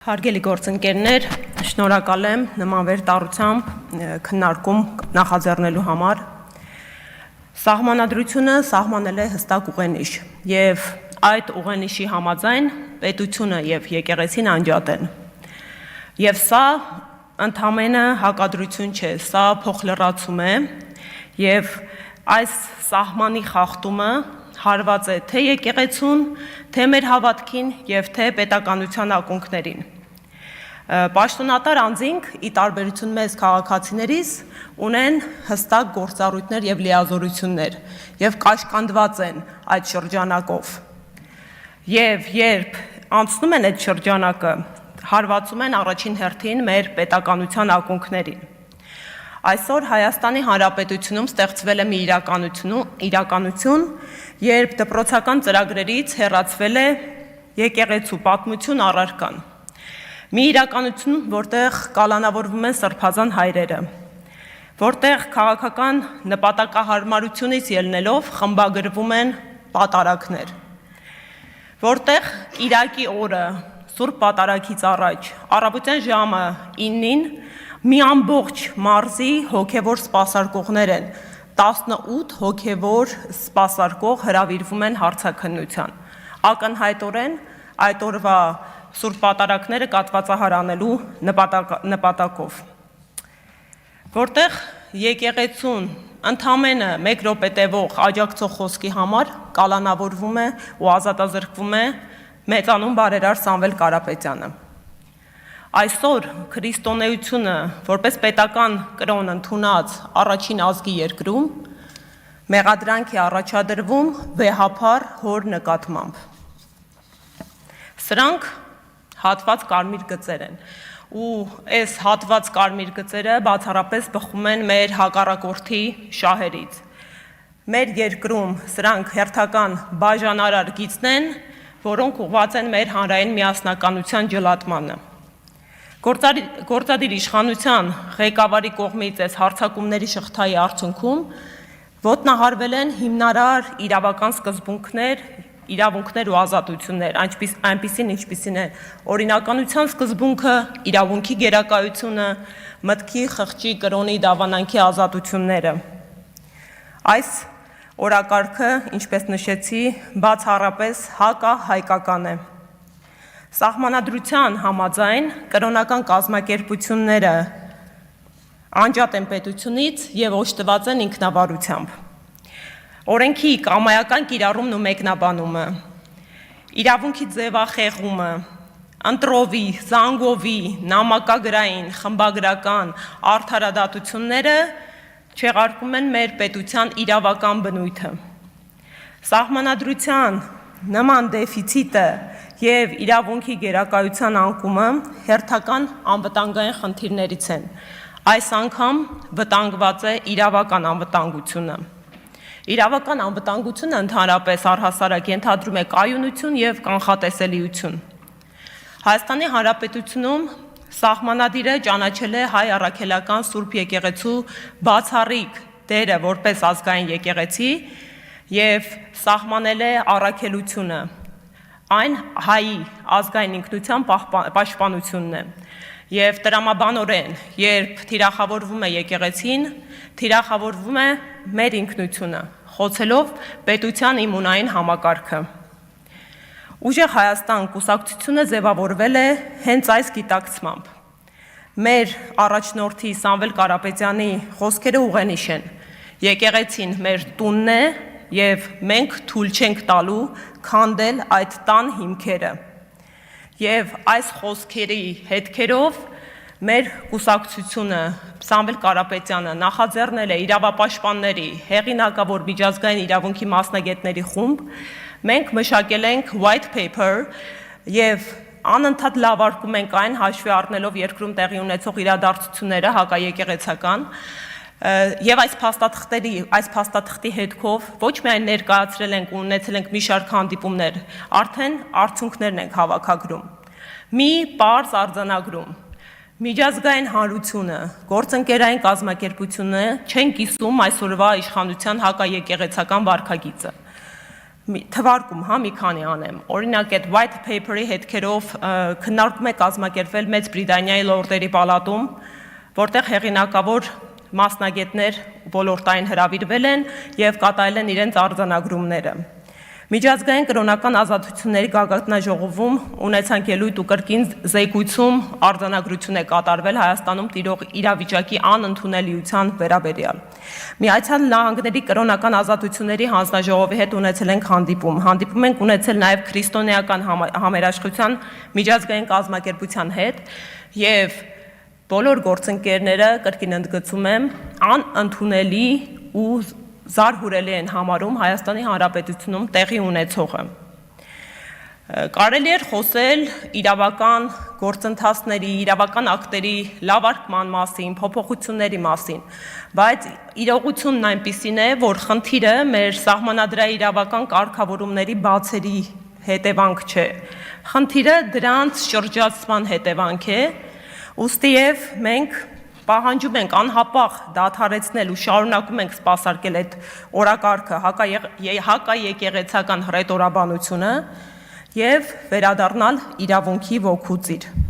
Հարգելի գործընկերներ, շնորհակալ եմ նման վերտառությամբ քննարկում նախաձեռնելու համար։ Սահմանադրությունը սահմանել է հստակ ուղենիշ եւ այդ ուղենիշի համաձայն պետությունը եւ եկեղեցին անջատ են։ Եվ սա ընդամենը հակադրություն չէ, սա փոխլրացում է եւ այս սահմանի խախտումը հարված է թե եկեղեցուն, թե մեր հավատքին եւ թե պետականության ակունքներին։ Պաշտոնատար անձինք, ի տարբերություն մեզ քաղաքացիներից, ունեն հստակ գործառույթներ եւ լիազորություններ եւ կաշկանդված են այդ շրջանակով։ Եվ երբ անցնում են այդ շրջանակը, հարվածում են առաջին հերթին մեր պետականության ակունքներին։ Այսօր Հայաստանի Հանրապետությունում ստեղծվել է մի իրականություն, երբ դպրոցական ծրագրերից հեռացվել է եկեղեցու պատմություն առարկան։ Մի իրականություն, որտեղ կալանավորվում են սրբազան հայրերը, որտեղ քաղաքական նպատակահարմարությունից ելնելով խմբագրվում են պատարագներ, որտեղ Կիրակի օրը Սուրբ Պատարագից առաջ առավոտյան ժամը 9-ին մի ամբողջ մարզի հոգևոր սպասարկողներ են, 18 հոգևոր սպասարկող հրավիրվում են հարցաքննության։ Ակնհայտորեն այդ օրվա Սուրբ Պատարագները կատվածահար անելու նպատակով։ Որտեղ եկեղեցուն ընդամենը 1 րոպե տևող աջակցող խոսքի համար կալանավորվում է ու ազատազրկվում է մեծանուն բարերար Սամվել Կարապետյանը։ Այսօր քրիստոնեությունը որպես պետական կրոն ընդունած առաջին ազգի երկրում մեղադրանք է առաջադրվում վեհափառ հոր նկատմամբ։ Սրանք հատված կարմիր գծեր են ու այս հատված կարմիր գծերը բացառապես բխում են մեր հակառակորդի շահերից։ Մեր երկրում սրանք հերթական բաժանարար գիծն են, որոնք ուղղված են մեր հանրային միասնականության ջլատմանը։ Գործադիր իշխանության ղեկավարի կողմից այս հարձակումների շղթայի արդյունքում ոտնահարվել են հիմնարար իրավական սկզբունքներ, իրավունքներ ու ազատություններ, այնպիսին ինչպիսին է օրինականության սկզբունքը, իրավունքի գերակայությունը, մտքի, խղճի, կրոնի, դավանանքի ազատությունները։ Այս օրակարգը, ինչպես նշեցի, բացառապես հակահայկական է։ Սահմանադրության համաձայն կրոնական կազմակերպությունները անջատ են պետությունից եւ օժտված են ինքնավարությամբ։ Օրենքի կամայական կիրառումն ու մեկնաբանումը, իրավունքի ձևախեղումը, ընտրովի, զանգովի, նամակագրային, խմբագրական արդարադատությունները չեղարկում են մեր պետության իրավական բնույթը։ Սահմանադրության նման դեֆիցիտը եւ իրավունքի գերակայության անկումը հերթական անվտանգային խնդիրներից են։ Այս անգամ վտանգված է իրավական անվտանգությունը։ Իրավական անվտանգությունը ընդհանրապես առհասարակ ենթադրում է կայունություն եւ կանխատեսելիություն։ Հայաստանի Հանրապետությունում սահմանադիրը ճանաչել է հայ առաքելական Սուրբ Եկեղեցու բացառիկ դերը որպես ազգային եկեղեցի եւ սահմանել է առաքելությունը։ Այն հայի ազգային ինքնության պաշտպանությունն է եւ տրամաբանորեն, երբ թիրախավորվում է եկեղեցին, թիրախավորվում է մեր ինքնությունը, խոցելով պետության իմունային համակարգը։ Ուժեղ Հայաստան կուսակցությունը ձևավորվել է հենց այս գիտակցմամբ։ Մեր առաջնորդի Սամվել Կարապետյանի խոսքերը ուղենիշ են. եկեղեցին մեր տունն է եւ մենք թույլ չենք տալու քանդել այդ տան հիմքերը։ Եվ այս խոսքերի հետքերով մեր կուսակցությունը Սամվել Կարապետյանը նախաձեռնել է իրավապաշտպանների հեղինակավոր միջազգային իրավունքի մասնագետների խումբ, մենք մշակել ենք white paper եւ անընդհատ լավարկում ենք այն հաշվի առնելով երկրում տեղի ունեցող իրադարձությունները հակաեկեղեցական եւ այս փաստաթղթի հետքով ոչ միայն ներկայացրել ենք ու ունեցել ենք մի շարք հանդիպումներ, արդեն արդյունքներն ենք հավաքագրում։ Մի պարզ արձանագրում. միջազգային հանրությունը, գործընկերային կազմակերպությունը չեն կիսում այսօրվա իշխանության հակաեկեղեցական վարքագիծը։ թվարկում, մի քանի անեմ։ Օրինակ այդ white paper-ի հետքերով քննարկում է կազմակերպվել Մեծ Բրիտանիայի լորդերի պալատում, որտեղ հեղինակավոր մասնագետներ ոլորտային հրավիրվել են եւ կատարել են իրենց արձանագրումները։ Միջազգային կրոնական ազատությունների գագաթնաժողովում ունեցանք ելույթ ու կրկին զեկույցում արձանագրություն է կատարվել Հայաստանում տիրող իրավիճակի անընդունելիության վերաբերյալ։ Միացյալ Նահանգների կրոնական ազատությունների հանձնաժողովի հետ ունեցել ենք հանդիպում։ Հանդիպում ենք ունեցել նաև քրիստոնեական համերաշխության միջազգային կազմակերպության հետ եւ բոլոր գործընկերները կրկին ընդգծում եմ անընդունելի ու զարհուրելի են համարում Հայաստանի Հանրապետությունում տեղի ունեցողը։ Կարելի էր խոսել իրավական գործընթացների, իրավական ակտերի լավարկման մասին, փոփոխությունների մասին, բայց իրողությունն այնպիսին է, որ խնդիրը մեր սահմանադրային իրավական կարգավորումների բացերի հետևանք չէ։ Խնդիրը դրանց շրջացման հետևանք է, ուստի եւ մենք պահանջում ենք անհապաղ դադարեցնել ու շարունակում ենք սպասարկել այդ օրակարգը հակաեկեղեցական հռետորաբանությունը եւ վերադառնալ իրավունքի ոգու ծիր։